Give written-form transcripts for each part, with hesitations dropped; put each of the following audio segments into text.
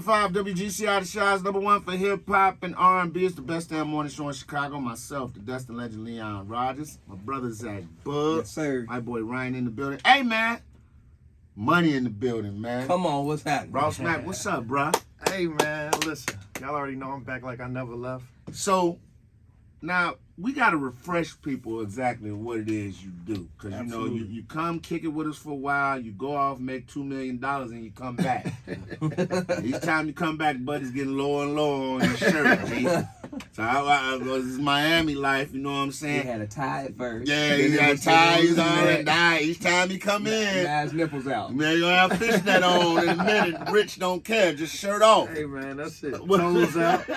107.5 WGCI, the Shaw's #1 for hip-hop and R&B. It's the best damn morning show in Chicago. Myself, the Destin legend Leon Rogers. My brother Zach Bug. Yes, sir. My boy Ryan in the building. Hey, man. Money in the building, man. Come on, what's happening? Ross Mack, what's up, bro? Hey, man, listen. Y'all already know I'm back like I never left. So, now, we got to refresh people exactly what it is you do. Because, you know, you come kick it with us for a while, you go off, make $2 million, and you come back. Each time you come back, buddy's getting lower and lower on your shirt, G. So, this is Miami life, you know what I'm saying? He had a tie at first. Yeah, he had a tie, he's on and die. Each time he come in. Now his nipples out. Man, you're going to have fishnet on in a minute. Rich don't care, just shirt off. Hey, man, that's it. Toes out.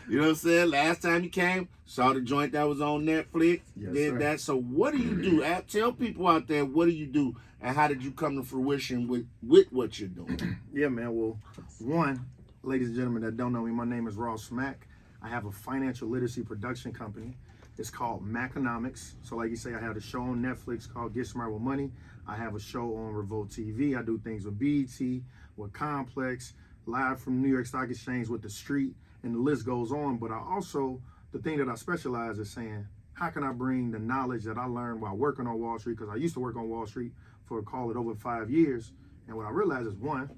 You know what I'm saying? Last time you came, saw the joint that was on Netflix, Yes, did sir. that. So what do you do? Tell people out there, what do you do, and how did you come to fruition with what you're doing? Yeah, man, well, one, ladies and gentlemen that don't know me, my name is Ross Mack. I have a financial literacy production company. It's called Maconomics. So like you say, I have a show on Netflix called Get Smart with Money. I have a show on Revolt TV. I do things with BET, with Complex, live from New York Stock Exchange with The Street, and the list goes on. But I also, the thing that I specialize is saying, how can I bring the knowledge that I learned while working on Wall Street? Because I used to work on Wall Street for, call it, over 5 years. And what I realized is, one,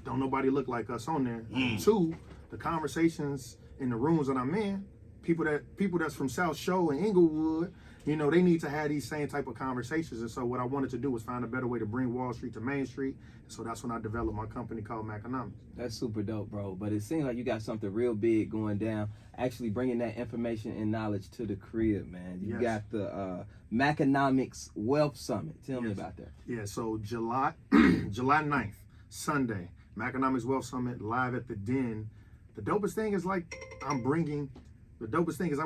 don't nobody look like us on there. Two, the conversations in the rooms that I'm in, people that's from South Shore and Inglewood, you know, they need to have these same type of conversations. And so what I wanted to do was find a better way to bring Wall Street to Main Street. So that's when I developed my company called Maconomics. That's super dope, bro. But it seems like you got something real big going down, actually bringing that information and knowledge to the crib, man. You got the Maconomics Wealth Summit. Tell me about that. Yeah, so July 9th, Sunday, Maconomics Wealth Summit live at the Den. The dopest thing is I'm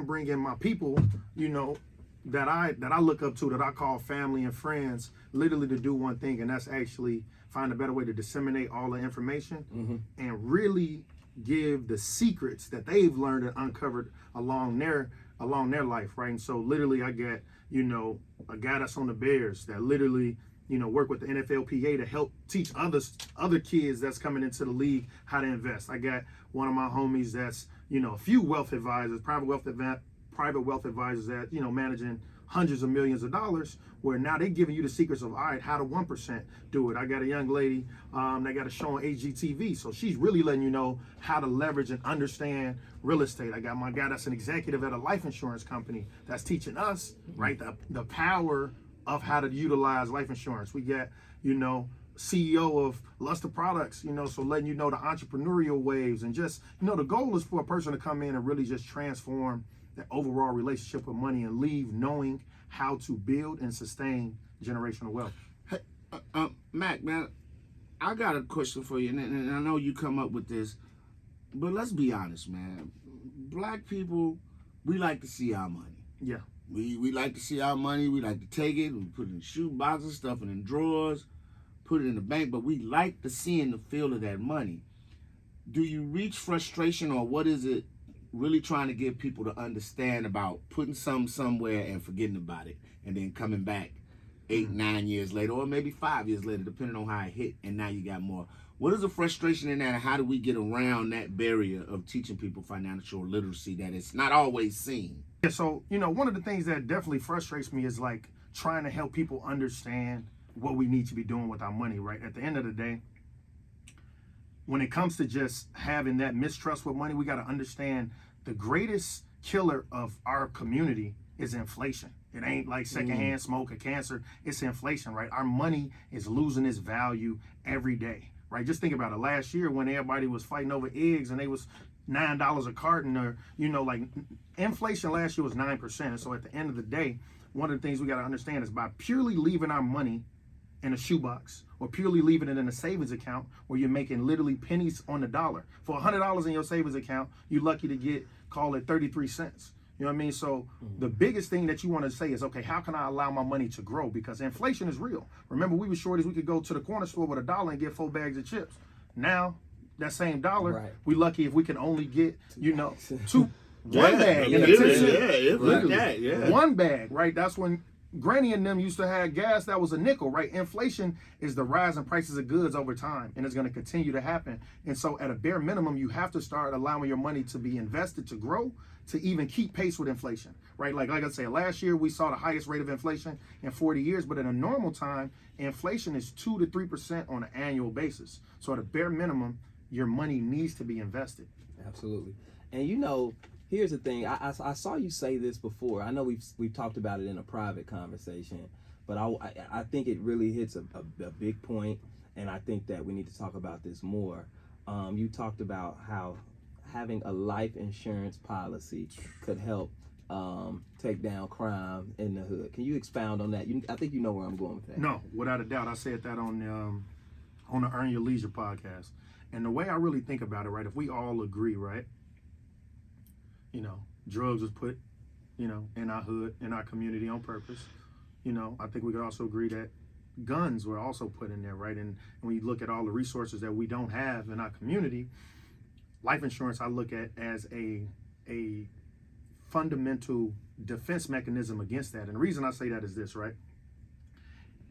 bringing my people, you know, that I look up to, that I call family and friends, literally to do one thing, and that's actually find a better way to disseminate all the information and really give the secrets that they've learned and uncovered along their life, right? And so literally I got, you know, a guy that's on the Bears that literally, you know, work with the NFLPA to help teach other kids that's coming into the league how to invest. I got one of my homies that's, you know, a few wealth advisors, private wealth advisors that, you know, managing hundreds of millions of dollars, where now they're giving you the secrets of, all right, how to 1% do it. I got a young lady that got a show on HGTV, so she's really letting you know how to leverage and understand real estate. I got my guy that's an executive at a life insurance company that's teaching us, right, the power of how to utilize life insurance. We got, you know, CEO of Luster Products, you know, so letting you know the entrepreneurial waves, and just, you know, the goal is for a person to come in and really just transform the overall relationship with money and leave knowing how to build and sustain generational wealth. Hey, Mac, man, I got a question for you, and I know you come up with this, but let's be honest, man. Black people, we like to see our money. Yeah. We like to see our money. We like to take it. We put it in shoe boxes, stuff it in drawers, put it in the bank. But we like to see and the feel of that money. Do you reach frustration, or what is it really trying to get people to understand about putting something somewhere and forgetting about it, and then coming back 8, 9 years later, or maybe 5 years later, depending on how it hit, and now you got more? What is the frustration in that, and how do we get around that barrier of teaching people financial literacy that it's not always seen? Yeah, so, you know, one of the things that definitely frustrates me is like trying to help people understand what we need to be doing with our money, right? At the end of the day, when it comes to just having that mistrust with money, we got to understand the greatest killer of our community is inflation. It ain't like secondhand smoke or cancer. It's inflation, right? Our money is losing its value every day, right? Just think about it. Last year when everybody was fighting over eggs and they was $9 a carton, or, you know, like inflation last year was 9%. And so at the end of the day, one of the things we got to understand is by purely leaving our money in a shoebox, or purely leaving it in a savings account where you're making literally pennies on the dollar. For $100 in your savings account, you're lucky to get, call it 33 cents. You know what I mean? So the biggest thing that you want to say is, okay, how can I allow my money to grow? Because inflation is real. Remember, we were shorties, we could go to the corner store with $1 and get 4 bags of chips. Now, that same dollar, we lucky if we can only get, you know, one bag in a tip. One bag, right? That's when Granny and them used to have gas that was a nickel, right? Inflation is the rise in prices of goods over time, and it's going to continue to happen. And so at a bare minimum, you have to start allowing your money to be invested to grow, to even keep pace with inflation, right? Like I said, last year we saw the highest rate of inflation in 40 years, but in a normal time, inflation is 2 to 3% on an annual basis. So at a bare minimum, your money needs to be invested. Absolutely. And you know, here's the thing. I saw you say this before. I know we've talked about it in a private conversation, but I think it really hits a big point, and I think that we need to talk about this more. You talked about how having a life insurance policy could help take down crime in the hood. Can you expound on that? I think you know where I'm going with that. No, without a doubt. I said that on the Earn Your Leisure podcast. And the way I really think about it, right, if we all agree, right, you know, drugs was put, you know, in our hood, in our community on purpose. You know, I think we could also agree that guns were also put in there, right? And when you look at all the resources that we don't have in our community, life insurance I look at as a fundamental defense mechanism against that. And the reason I say that is this, right?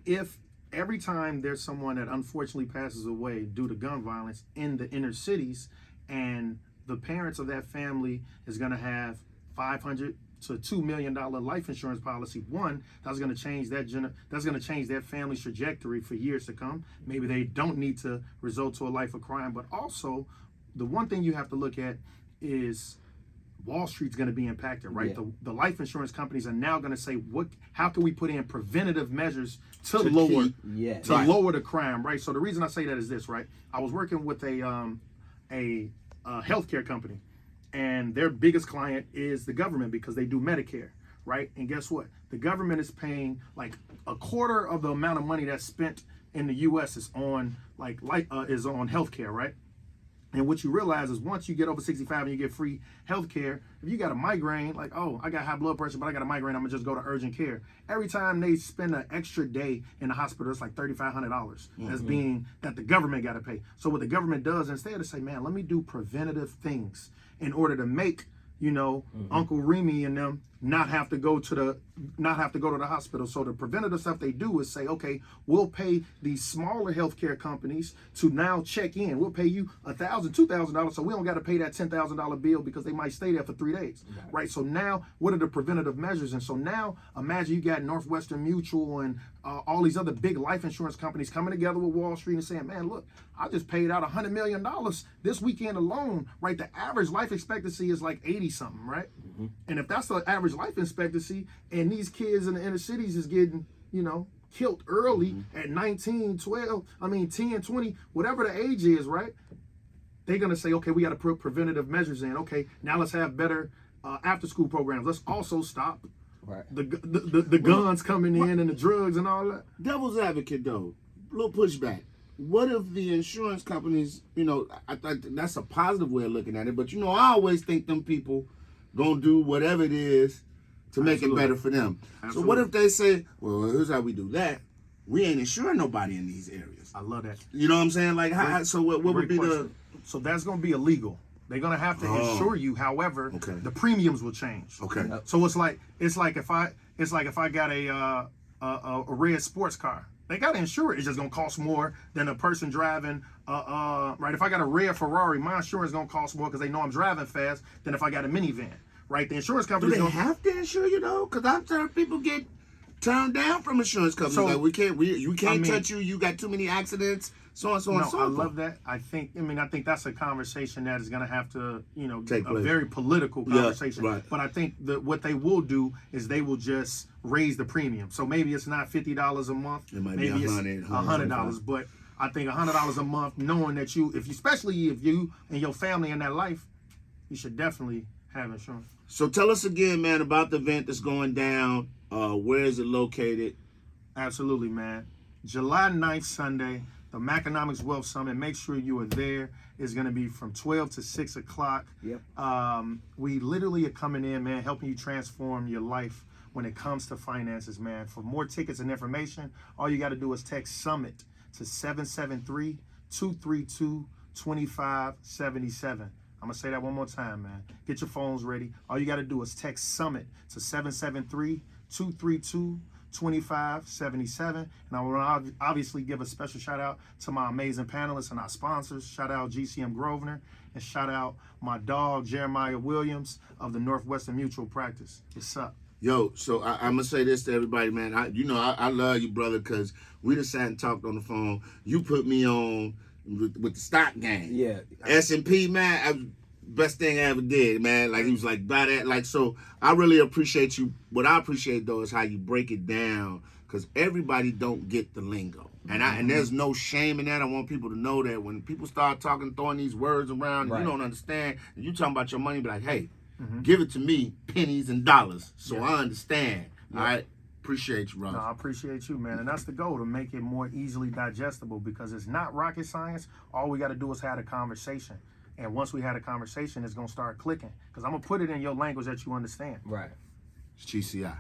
If every time there's someone that unfortunately passes away due to gun violence in the inner cities, and the parents of that family is going to have $500 to $2 million life insurance policy, one, that's going to change that family's trajectory for years to come. Maybe they don't need to resort to a life of crime, but also the one thing you have to look at is Wall Street's going to be impacted, right? Yeah. The life insurance companies are now going to say, how can we put in preventative measures to lower the crime, right? So the reason I say that is this, right? I was working with a healthcare company, and their biggest client is the government because they do Medicare, right? And guess what? The government is paying like a quarter of the amount of money that's spent in the U.S. is on healthcare, right? And what you realize is once you get over 65 and you get free health care, if you got a migraine, like, oh, I got high blood pressure, but I got a migraine, I'm going to just go to urgent care. Every time they spend an extra day in the hospital, it's like $3,500 as being that the government got to pay. So what the government does, instead of say, man, let me do preventative things in order to make, you know, Uncle Remy and them not have to go to the hospital. So the preventative stuff they do is say, okay, we'll pay these smaller healthcare companies to now check in. We'll pay you $1,000, $2,000, so we don't got to pay that $10,000 bill because they might stay there for 3 days, right? So now, what are the preventative measures? And so now, imagine you got Northwestern Mutual and all these other big life insurance companies coming together with Wall Street and saying, man, look, I just paid out $100 million this weekend alone, right? The average life expectancy is like 80 something, right? And if that's the average life expectancy, and these kids in the inner cities is getting, you know, killed early at 19, 10, 20, whatever the age is, right? They're going to say, okay, we got to put preventative measures in. Okay, now let's have better after school programs. Let's also stop the guns coming in and the drugs and all that. Devil's advocate, though, little pushback. What if the insurance companies, you know, I think that's a positive way of looking at it, but, you know, I always think them people gonna do whatever it is to make it better for them. So what if they say, well, here's how we do that. We ain't insuring nobody in these areas. I love that. You know what I'm saying? Like, so what would be question. So that's gonna be illegal. They're gonna have to insure you. However, the premiums will change. Okay. So it's like if I got a red sports car, they gotta insure it. It's just gonna cost more than a person driving right. If I got a red Ferrari, my insurance is gonna cost more because they know I'm driving fast than if I got a minivan. Right? The insurance company. Do they have to insure you though? Because I've heard people get turned down from insurance companies. So, like you can't touch you. You got too many accidents. So on, so on, so I on. love that. I think that's a conversation that is going to have to, you know, take a very political conversation. Yeah, right. But I think that what they will do is they will just raise the premium. So maybe it's not $50 a month. It might maybe be $100. But I think $100 a month, knowing that especially if you and your family in that life, you should definitely have insurance. So tell us again, man, about the event that's going down. Where is it located? Absolutely, man. July 9th, Sunday, the Maconomics Wealth Summit. Make sure you are there. It's going to be from 12 to 6 o'clock. Yep. We literally are coming in, man, helping you transform your life when it comes to finances, man. For more tickets and information, all you got to do is text SUMMIT to 773-232-2577. I'm going to say that one more time, man. Get your phones ready. All you got to do is text SUMMIT to 773-232-2577. 2577. And I want to obviously give a special shout out to my amazing panelists and our sponsors. Shout out GCM Grosvenor, and shout out my dog Jeremiah Williams of the Northwestern Mutual Practice. What's up? Yo, so I'm gonna say this to everybody, man. I love you, brother, because we just sat and talked on the phone. You put me on with the stock game. Yeah. S&P, man, best thing I ever did, man. Like, he was like, buy that. Like, so I really appreciate you. What I appreciate, though, is how you break it down, because everybody don't get the lingo. And there's no shame in that. I want people to know that when people start talking, throwing these words around, Right. you don't understand, and you talking about your money, be like, hey, give it to me, pennies and dollars, so I understand. All right? Appreciate you, Ross. No, I appreciate you, man. And that's the goal, to make it more easily digestible, because it's not rocket science. All we got to do is have a conversation. And once we had a conversation, it's going to start clicking. Because I'm going to put it in your language that you understand. Right. It's GCI.